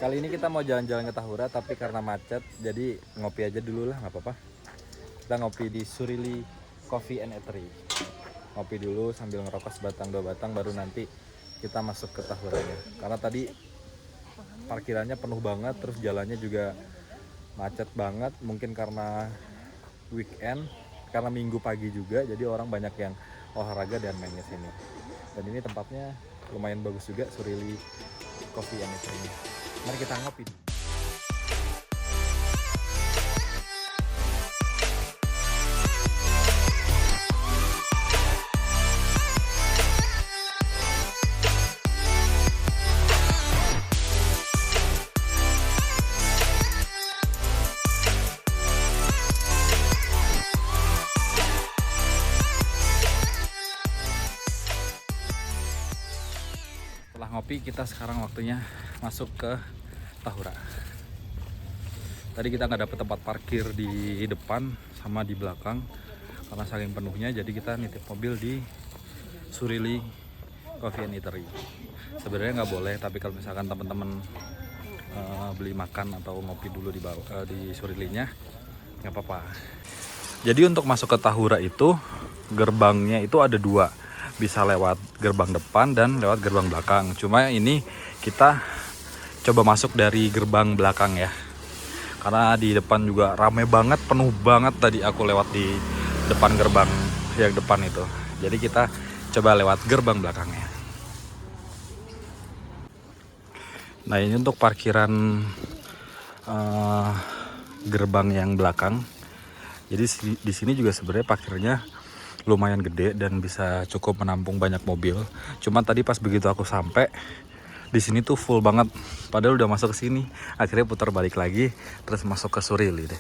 Kali ini kita mau jalan-jalan ke Tahura, tapi karena macet, jadi ngopi aja dulu lah, nggak apa-apa. Kita ngopi di Surili Coffee and Eatery. Ngopi dulu sambil ngerokok sebatang dua batang, baru nanti kita masuk ke Tahuranya. Karena tadi parkirannya penuh banget, terus jalannya juga macet banget. Mungkin karena weekend, karena minggu pagi juga, jadi orang banyak yang olahraga dan main ke sini. Dan ini tempatnya lumayan bagus juga, Surili Coffee and Eatery. Mari kita ngopi. Setelah ngopi, kita sekarang waktunya masuk ke Tahura. Tadi kita nggak dapet tempat parkir di depan sama di belakang karena saking penuhnya, jadi kita nitip mobil di Surili Coffee and Eatery. Sebenarnya nggak boleh, tapi kalau misalkan teman-teman beli makan atau ngopi dulu di Surilinya, nggak apa-apa. Jadi untuk masuk ke Tahura itu gerbangnya itu ada dua, bisa lewat gerbang depan dan lewat gerbang belakang. Cuma ini kita coba masuk dari gerbang belakang ya, karena di depan juga rame banget, penuh banget. Tadi aku lewat di depan gerbang yang depan itu, jadi kita coba lewat gerbang belakangnya. Nah, ini untuk parkiran gerbang yang belakang. Jadi di sini juga sebenarnya parkirnya lumayan gede dan bisa cukup menampung banyak mobil. Cuma tadi pas begitu aku sampai di sini tuh full banget. Padahal udah masuk ke sini, akhirnya putar balik lagi terus masuk ke Surili deh.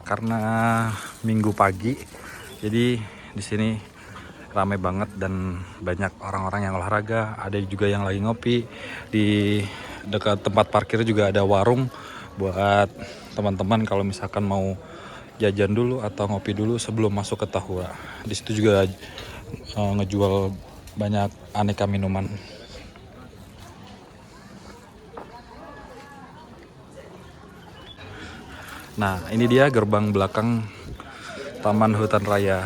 Karena minggu pagi, jadi di sini ramai banget dan banyak orang-orang yang olahraga. Ada juga yang lagi ngopi. Di dekat tempat parkir juga ada warung buat teman-teman kalau misalkan mau jajan dulu atau ngopi dulu sebelum masuk ke Tahura. Di situ juga ngejual banyak aneka minuman. Nah, ini dia gerbang belakang Taman Hutan Raya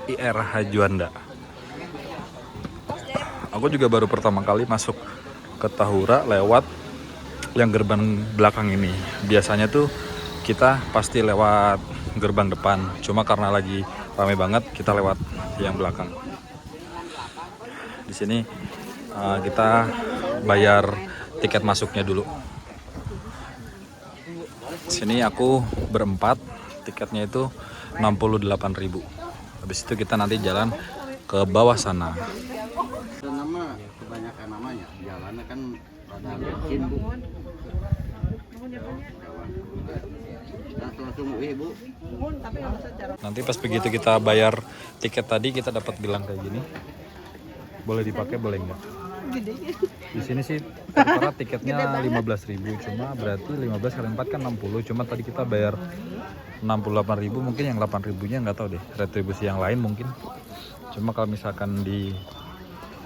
IR Hajuanda. Aku juga baru pertama kali masuk ke Tahura lewat yang gerbang belakang ini. Biasanya tuh kita pasti lewat gerbang depan, cuma karena lagi ramai banget kita lewat yang belakang. Di sini kita bayar tiket masuknya dulu. Di sini aku berempat, tiketnya itu 68.000. Habis itu kita nanti jalan ke bawah sana. Nama kebanyakan namanya, jalannya kan pada bensin bu. Nanti pas begitu kita bayar tiket tadi, kita dapat bilang kayak gini, boleh dipakai boleh enggak. Di sini sih rata tiketnya 15.000, cuma berarti 15 kali 4 kan 60. Cuma tadi kita bayar 68.000, mungkin yang 8.000-nya nggak tahu deh, retribusi yang lain mungkin. Cuma kalau misalkan di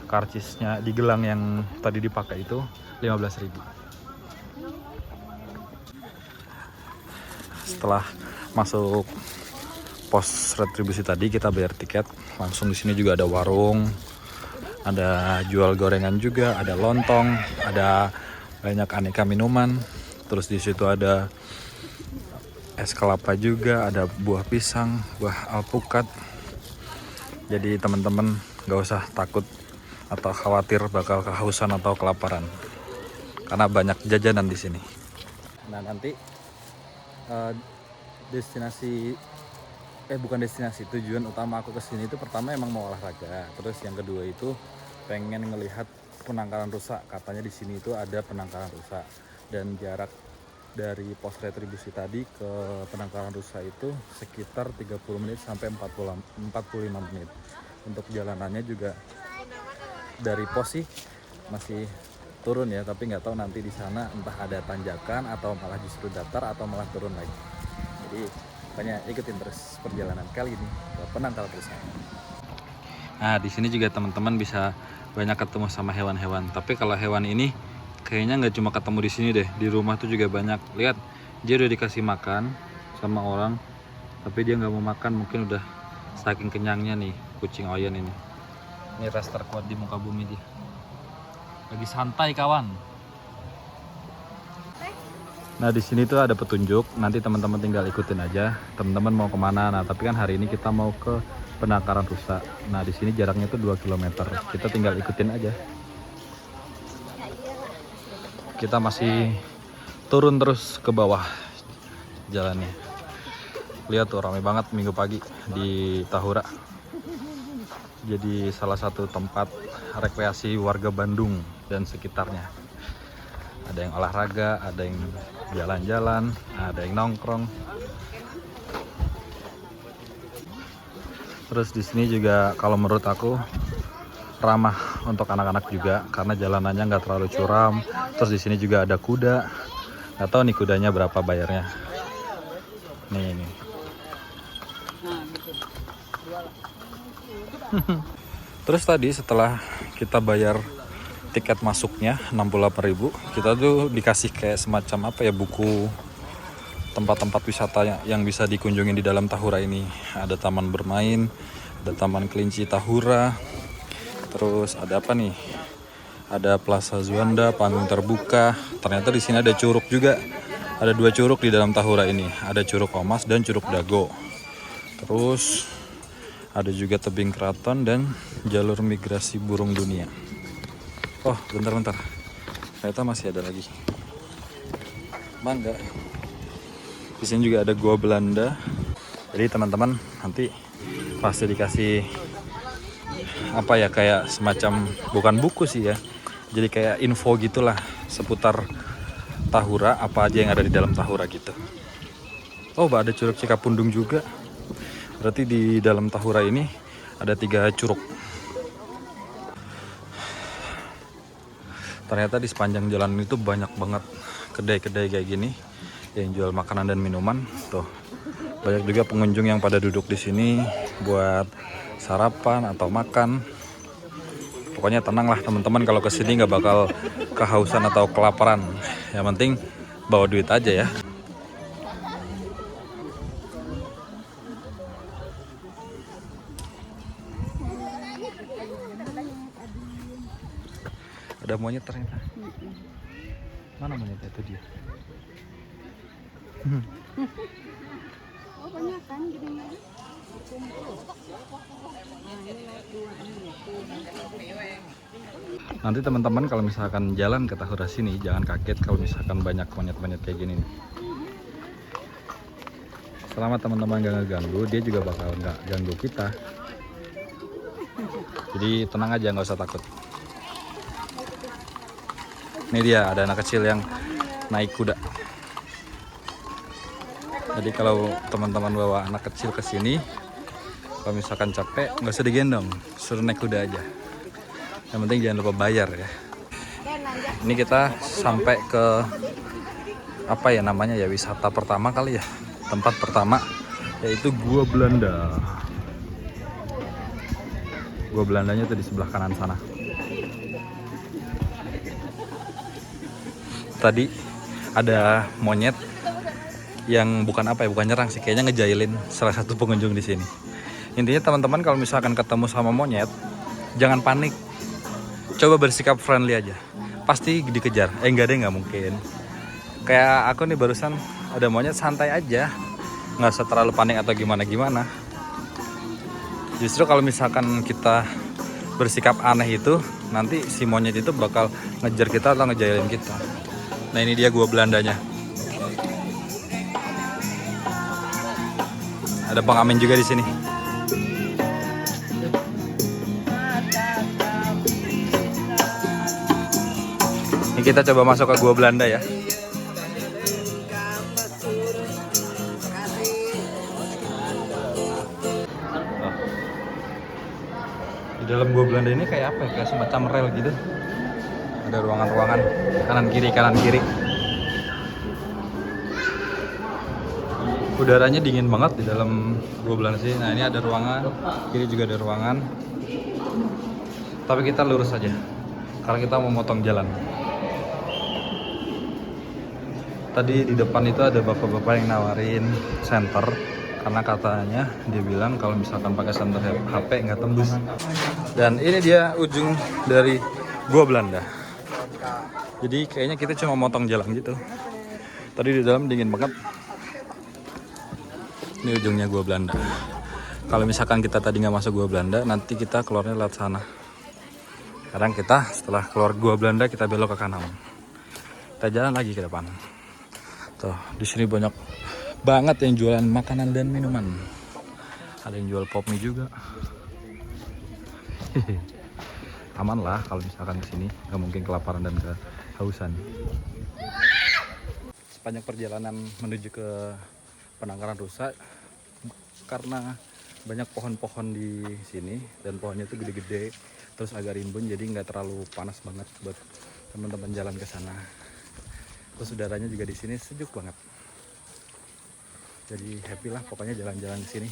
karcisnya, di gelang yang tadi dipakai itu 15.000. Setelah masuk pos retribusi tadi, kita bayar tiket langsung. Di sini juga ada warung, ada jual gorengan juga, ada lontong, ada banyak aneka minuman. Terus di situ ada es kelapa juga, ada buah pisang, buah alpukat. Jadi teman-teman gak usah takut atau khawatir bakal kehausan atau kelaparan, karena banyak jajanan di sini. Nah, nanti tujuan utama aku kesini itu pertama emang mau olahraga, terus yang kedua itu pengen ngelihat penangkaran rusa. Katanya di sini itu ada penangkaran rusa, dan jarak dari pos retribusi tadi ke penangkaran rusa itu sekitar 30 menit sampai 45 menit. Untuk jalanannya juga dari pos sih masih turun ya, tapi nggak tahu nanti di sana entah ada tanjakan atau malah justru datar atau malah turun lagi. Jadi makanya ikutin terus perjalanan kali ini ke penangkaran rusa. Nah, di sini juga teman-teman bisa banyak ketemu sama hewan-hewan. Tapi kalau hewan ini kayaknya nggak cuma ketemu di sini deh, di rumah tuh juga banyak. Lihat, dia udah dikasih makan sama orang, tapi dia nggak mau makan, mungkin udah saking kenyangnya nih kucing Oyen ini. Ini ras terkuat di muka bumi dia. Lagi santai kawan. Nah di sini tuh ada petunjuk, nanti teman-teman tinggal ikutin aja. Teman-teman mau kemana? Nah tapi kan hari ini kita mau ke penangkaran rusa. Nah di sini jaraknya tuh 2 km. Kita tinggal ikutin aja. Kita masih turun terus ke bawah jalannya. Lihat tuh ramai banget minggu pagi di Tahura. Jadi salah satu tempat rekreasi warga Bandung dan sekitarnya. Ada yang olahraga, ada yang jalan-jalan, ada yang nongkrong. Terus di sini juga kalau menurut aku ramah untuk anak-anak juga karena jalanannya nggak terlalu curam. Terus di sini juga ada kuda. Nggak tahu nih kudanya berapa bayarnya. Nih ini. Terus tadi setelah kita bayar tiket masuknya 68.000, kita tuh dikasih kayak semacam apa ya, buku tempat-tempat wisata yang bisa dikunjungi di dalam Tahura ini. Ada taman bermain, ada taman kelinci Tahura, terus ada apa nih? Ada Plaza Juanda, panggung terbuka. Ternyata di sini ada curug juga. Ada 2 curug di dalam Tahura ini. Ada Curug Omas dan Curug Dago. Terus ada juga tebing keraton dan jalur migrasi burung dunia. Oh, bentar-bentar. Ternyata masih ada lagi. Mangga. Di sini juga ada gua Belanda. Jadi teman-teman nanti pasti dikasih apa ya, kayak semacam, bukan buku sih ya. Jadi kayak info gitulah seputar Tahura, apa aja yang ada di dalam Tahura gitu. Oh, ada Curug Cikapundung juga. Berarti di dalam Tahura ini ada 3 curug. Ternyata di sepanjang jalan itu banyak banget kedai-kedai kayak gini yang jual makanan dan minuman. Tuh, banyak juga pengunjung yang pada duduk di sini buat sarapan atau makan. Pokoknya tenang lah teman-teman, kalau kesini nggak bakal kehausan atau kelaparan. Yang penting bawa duit aja ya. Ada monyet ternyata. Mana monyet itu dia? Oh banyak kan gini. Nanti teman-teman kalau misalkan jalan ke Tahura sini jangan kaget kalau misalkan banyak monyet-monyet kayak gini nih. Selama teman-teman gak ngeganggu, dia juga bakal nggak ganggu kita. Jadi tenang aja, nggak usah takut. Ini dia, ada anak kecil yang naik kuda. Jadi kalau teman-teman bawa anak kecil ke sini, kalau misalkan capek nggak usah digendong, suruh naik kuda aja. Yang penting jangan lupa bayar ya. Ini kita sampai ke apa ya namanya ya, wisata pertama kali ya, tempat pertama yaitu Gua Belanda. Gua Belandanya tuh di sebelah kanan sana. Tadi ada monyet yang bukan apa ya, bukan nyerang sih, kayaknya ngejailin salah satu pengunjung di sini. Intinya teman-teman kalau misalkan ketemu sama monyet, jangan panik. Coba bersikap friendly aja. Pasti dikejar. Enggak deh, nggak mungkin. Kayak aku nih barusan ada monyet, santai aja. Nggak usah terlalu panik atau gimana-gimana. Justru kalau misalkan kita bersikap aneh itu, nanti si monyet itu bakal ngejar kita atau ngejailin kita. Nah ini dia Gua Belandanya. Ada pengamen juga di sini. Ini kita coba masuk ke Gua Belanda ya. Di dalam Gua Belanda ini kayak apa ya? Kayak semacam rel gitu. Ada ruangan-ruangan kanan kiri. Udaranya dingin banget di dalam Gua Belanda sih. Nah ini ada ruangan, kiri juga ada ruangan. Tapi kita lurus aja, karena kita mau motong jalan. Tadi di depan itu ada bapak-bapak yang nawarin senter, karena katanya dia bilang kalau misalkan pakai senter HP nggak tembus. Dan ini dia ujung dari Gua Belanda. Jadi kayaknya kita cuma motong jalan gitu. Tadi di dalam dingin banget. Ini ujungnya Gua Belanda. Kalau misalkan kita tadi nggak masuk Gua Belanda, nanti kita keluarnya lewat sana. Sekarang kita setelah keluar Gua Belanda kita belok ke kanan. Kita jalan lagi ke depan. Tuh, di sini banyak banget yang jualan makanan dan minuman. Ada yang jual pop mie juga. Aman lah kalau misalkan di sini, nggak mungkin kelaparan dan kehausan. Sepanjang perjalanan menuju ke penangkaran rusa, karena banyak pohon-pohon di sini dan pohonnya itu gede-gede, terus agak rimbun, jadi nggak terlalu panas banget buat teman-teman jalan ke sana. Terus udaranya juga di sini sejuk banget. Jadi happy lah pokoknya jalan-jalan ke sini.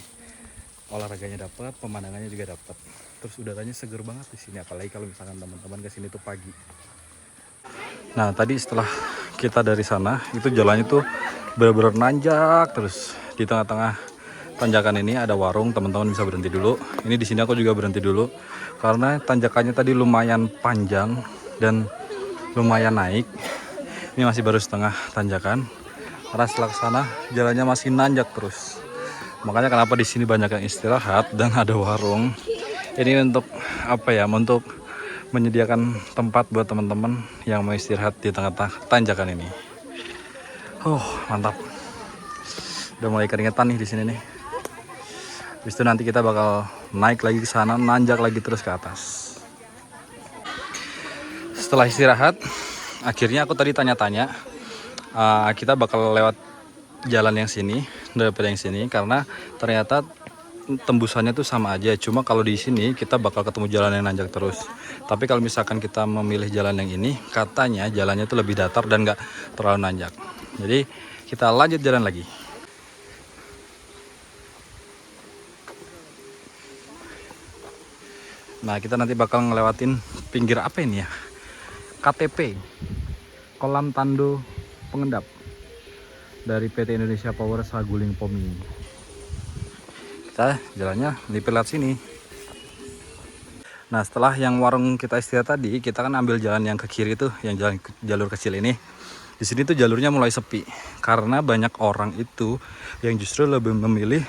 Olahraganya dapat, pemandangannya juga dapat. Terus udaranya seger banget di sini, apalagi kalau misalkan teman-teman ke sini tuh pagi. Nah, tadi setelah kita dari sana, itu jalannya tuh bener-bener nanjak terus. Di tengah-tengah tanjakan ini ada warung, teman-teman bisa berhenti dulu. Ini di sini aku juga berhenti dulu karena tanjakannya tadi lumayan panjang dan lumayan naik. Ini masih baru setengah tanjakan. Karena setelah sana jalannya masih nanjak terus. Makanya kenapa di sini banyak yang istirahat dan ada warung. Ini untuk apa ya? Untuk menyediakan tempat buat teman-teman yang mau istirahat di tengah-tengah tanjakan ini. Mantap. Udah mulai keringetan nih di sini nih. Habis itu nanti kita bakal naik lagi ke sana, nanjak lagi terus ke atas. Setelah istirahat, akhirnya aku tadi tanya-tanya, kita bakal lewat jalan yang sini daripada yang sini, karena ternyata tembusannya tuh sama aja. Cuma kalau di sini kita bakal ketemu jalan yang nanjak terus. Tapi kalau misalkan kita memilih jalan yang ini, katanya jalannya tuh lebih datar dan nggak terlalu nanjak. Jadi kita lanjut jalan lagi. Nah, kita nanti bakal ngelewatin pinggir apa ini ya? KTP, Kolam Tando Pengendap dari PT Indonesia Power Saguling Pomi. Kita jalannya melipir lewat sini. Nah, setelah yang warung kita istirahat tadi, kita kan ambil jalan yang ke kiri tuh, yang jalur kecil ini. Di sini tuh jalurnya mulai sepi karena banyak orang itu yang justru lebih memilih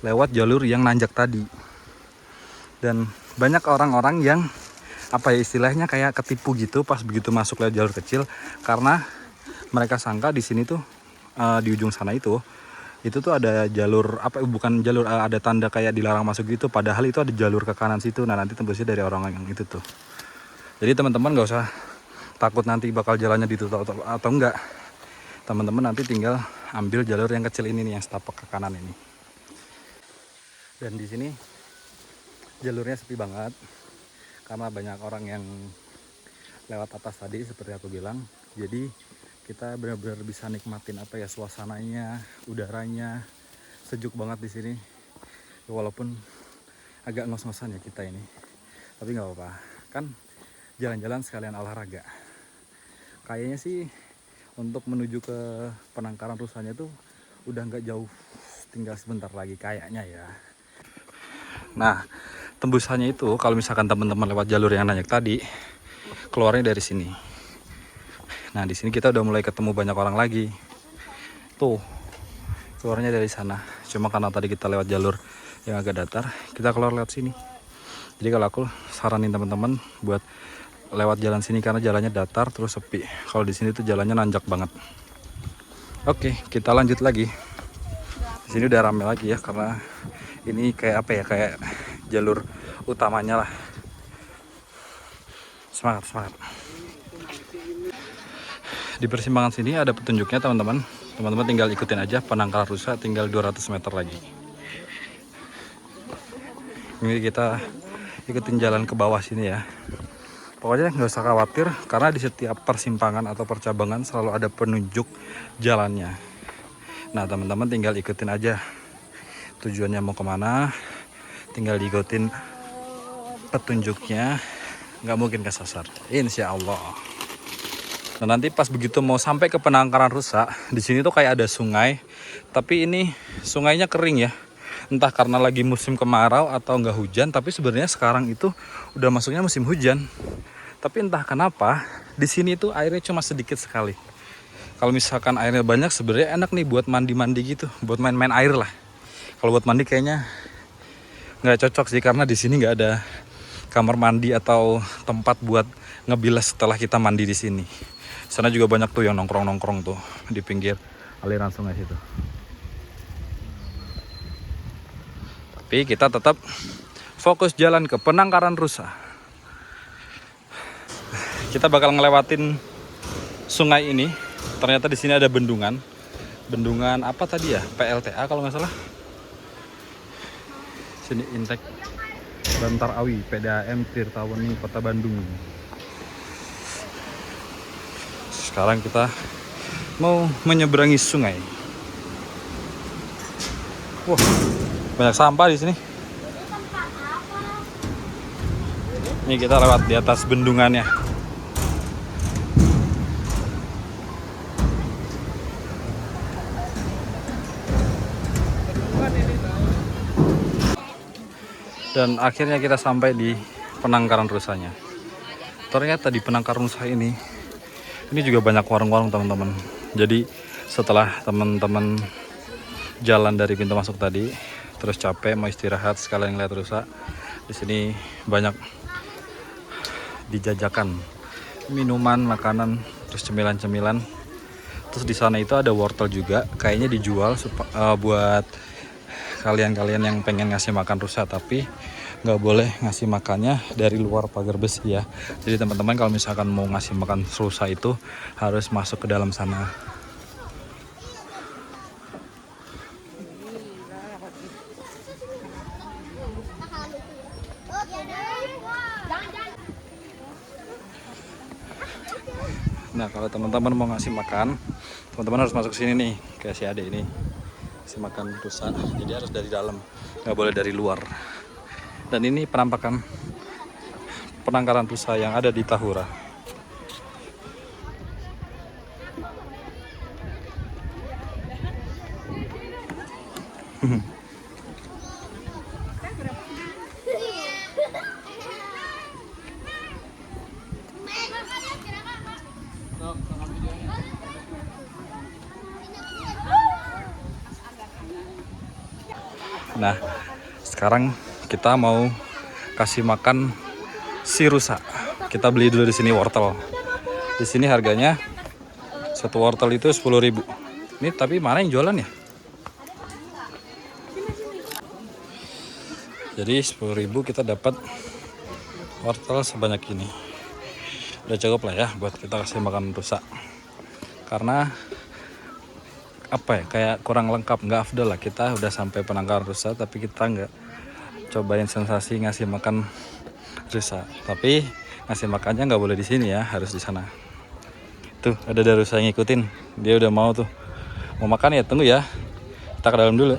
lewat jalur yang nanjak tadi. Dan banyak orang-orang yang apa ya istilahnya kayak ketipu gitu pas begitu masuk lewat jalur kecil, karena mereka sangka di sini tuh di ujung sana itu tuh ada jalur apa bukan jalur, ada tanda kayak dilarang masuk gitu, padahal itu ada jalur ke kanan situ. Nah, nanti tembusnya dari orang yang itu tuh. Jadi teman-teman gak usah takut nanti bakal jalannya ditutup atau enggak. Teman-teman nanti tinggal ambil jalur yang kecil ini nih, yang setapak ke kanan ini. Dan di sini jalurnya sepi banget karena banyak orang yang lewat atas tadi seperti aku bilang. Jadi kita benar-benar bisa nikmatin apa ya, suasananya, udaranya sejuk banget di sini. Walaupun agak ngos-ngosan ya kita ini, tapi nggak apa-apa. Kan jalan-jalan sekalian olahraga. Kayaknya sih untuk menuju ke penangkaran rusanya tuh udah nggak jauh, tinggal sebentar lagi kayaknya ya. Nah, tembusannya itu kalau misalkan teman-teman lewat jalur yang nanjak tadi, keluarnya dari sini. Nah, di sini kita udah mulai ketemu banyak orang lagi. Tuh, keluarnya dari sana. Cuma karena tadi kita lewat jalur yang agak datar, kita keluar lewat sini. Jadi kalau aku saranin teman-teman buat lewat jalan sini karena jalannya datar terus sepi. Kalau di sini tuh jalannya nanjak banget. Oke, kita lanjut lagi. Di sini udah rame lagi ya, karena ini kayak apa ya, kayak jalur utamanya lah. Semangat, semangat. Di persimpangan sini ada petunjuknya teman-teman. Teman-teman tinggal ikutin aja, penangkaran rusa tinggal 200 meter lagi. Ini kita ikutin jalan ke bawah sini ya. Pokoknya nggak usah khawatir karena di setiap persimpangan atau percabangan selalu ada penunjuk jalannya. Nah, teman-teman tinggal ikutin aja. Tujuannya mau kemana, tinggal diikutin petunjuknya. Nggak mungkin kesasar, insya Allah. Dan nanti pas begitu mau sampai ke penangkaran rusa, di sini tuh kayak ada sungai, tapi ini sungainya kering ya. Entah karena lagi musim kemarau atau nggak hujan, tapi sebenarnya sekarang itu udah masuknya musim hujan. Tapi entah kenapa di sini tuh airnya cuma sedikit sekali. Kalau misalkan airnya banyak sebenarnya enak nih buat mandi-mandi gitu, buat main-main air lah. Kalau buat mandi kayaknya nggak cocok sih karena di sini nggak ada kamar mandi atau tempat buat ngebilas setelah kita mandi di sini. Sana juga banyak tuh yang nongkrong-nongkrong tuh di pinggir aliran sungai situ. Tapi kita tetap fokus jalan ke penangkaran rusa. Kita bakal ngelewatin sungai ini. Ternyata di sini ada bendungan. Bendungan apa tadi ya? PLTA kalau nggak salah. Sini Intek Bantar Awi, PDAM Tirtaweni, Kota Bandung. Sekarang kita mau menyeberangi sungai. Wah, banyak sampah di sini. Ini kita lewat di atas bendungannya. Dan akhirnya kita sampai di penangkaran rusanya. Ternyata di penangkaran rusa ini juga banyak warung-warung teman-teman. Jadi setelah teman-teman jalan dari pintu masuk tadi, terus capek mau istirahat sekalian ngeliat rusa, di sini banyak dijajakan minuman, makanan, terus cemilan-cemilan. Terus di sana itu ada wortel juga, kayaknya dijual buat kalian-kalian yang pengen ngasih makan rusa, tapi nggak boleh ngasih makannya dari luar pagar besi ya. Jadi teman-teman kalau misalkan mau ngasih makan rusa itu harus masuk ke dalam sana. Nah kalau teman-teman mau ngasih makan, teman-teman harus masuk sini nih, kayak si Ade ini ngasih makan rusa, jadi harus dari dalam, nggak boleh dari luar. Dan ini penampakan penangkaran rusa yang ada di Tahura. Nah, sekarang kita mau kasih makan si rusa. Kita beli dulu di sini wortel. Di sini harganya satu wortel itu 10.000. Ini tapi mana yang jualan ya? Jadi 10.000 kita dapat wortel sebanyak ini. Udah cukup lah ya buat kita kasih makan rusa. Karena apa ya, kayak kurang lengkap, nggak afdol lah. Kita udah sampai penangkaran rusa tapi kita nggak cobain sensasi ngasih makan rusa. Tapi ngasih makannya nggak boleh di sini ya, harus di sana. Tuh ada rusa yang ngikutin, dia udah mau tuh mau makan ya. Tunggu ya, kita ke dalam dulu.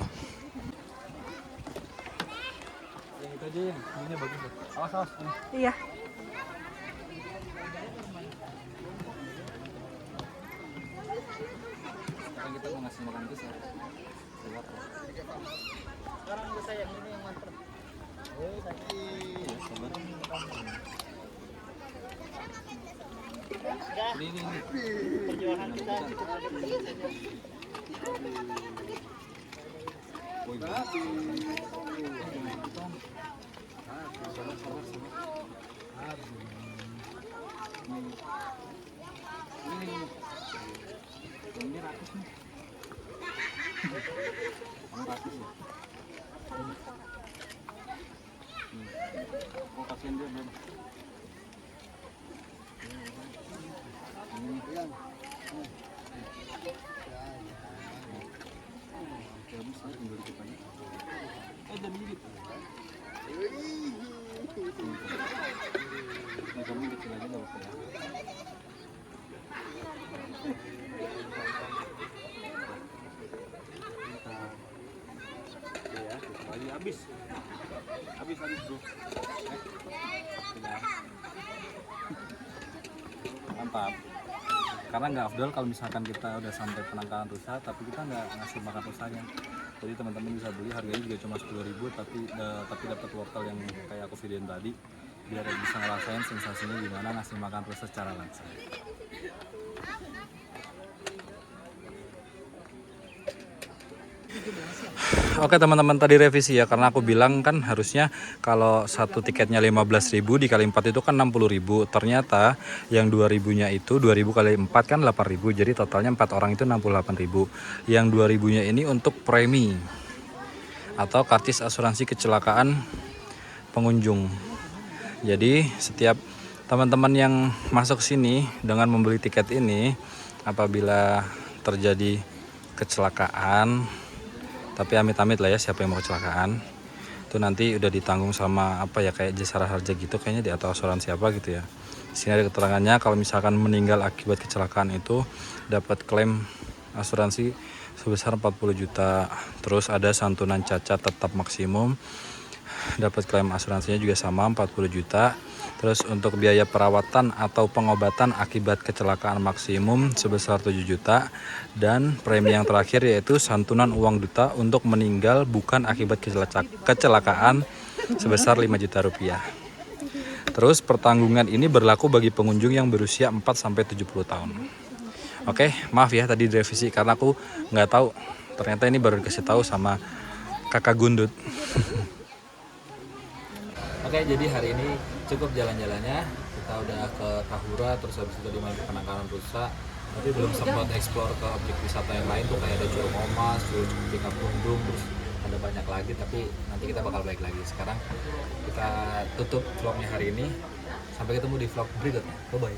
Yang itu aja, yang ini bagus. Awas. Iya. Sekarang kita mau ngasih makan rusa. Sekarang rusa yang ini yang manter. Ini. Perjuangan kita. Ini ratus nih. Ratus ya. Oh, kasihan dia belum. Habis bro. Mantap. karena nggak afdol kalau misalkan kita udah sampai penangkaran rusa tapi kita nggak ngasih makan rusanya. Jadi teman-teman bisa beli, harganya juga cuma 10.000 tapi dapat wortel yang kayak aku videoin tadi, biar bisa ngerasain sensasinya gimana ngasih makan rusa secara langsung. Oke teman-teman, tadi revisi ya, karena aku bilang kan harusnya kalau satu tiketnya 15.000 dikali 4 itu kan 60.000. Ternyata yang 2.000-nya itu 2.000 kali 4 kan 8.000. Jadi totalnya 4 orang itu 68.000. Yang 2.000-nya ini untuk premi atau karcis asuransi kecelakaan pengunjung. Jadi setiap teman-teman yang masuk sini dengan membeli tiket ini, apabila terjadi kecelakaan, tapi amit-amit lah ya, siapa yang mau kecelakaan itu nanti udah ditanggung sama apa ya, kayak Jasara Harja gitu kayaknya, di atau asuransi apa gitu ya. Di sini ada keterangannya kalau misalkan meninggal akibat kecelakaan itu dapat klaim asuransi sebesar 40 juta. Terus ada santunan cacat tetap maksimum, dapat klaim asuransinya juga sama 40 juta. Terus untuk biaya perawatan atau pengobatan akibat kecelakaan maksimum sebesar 7 juta. Dan premi yang terakhir yaitu santunan uang duta untuk meninggal bukan akibat kecelakaan sebesar 5 juta rupiah. Terus pertanggungan ini berlaku bagi pengunjung yang berusia 4-70 tahun. Oke, maaf ya tadi direvisi karena aku nggak tahu. Ternyata ini baru dikasih tahu sama kakak Gundut. Oke, jadi hari ini cukup jalan-jalannya. Kita udah ke Tahura, terus habis itu di penangkaran rusa. Tapi belum sempat explore ke objek wisata yang lain tuh, kayak ada Curug Omas, Curug Pundung, terus ada banyak lagi. Tapi nanti kita bakal balik lagi. Sekarang kita tutup vlognya hari ini. Sampai ketemu di vlog berikutnya. Bye bye.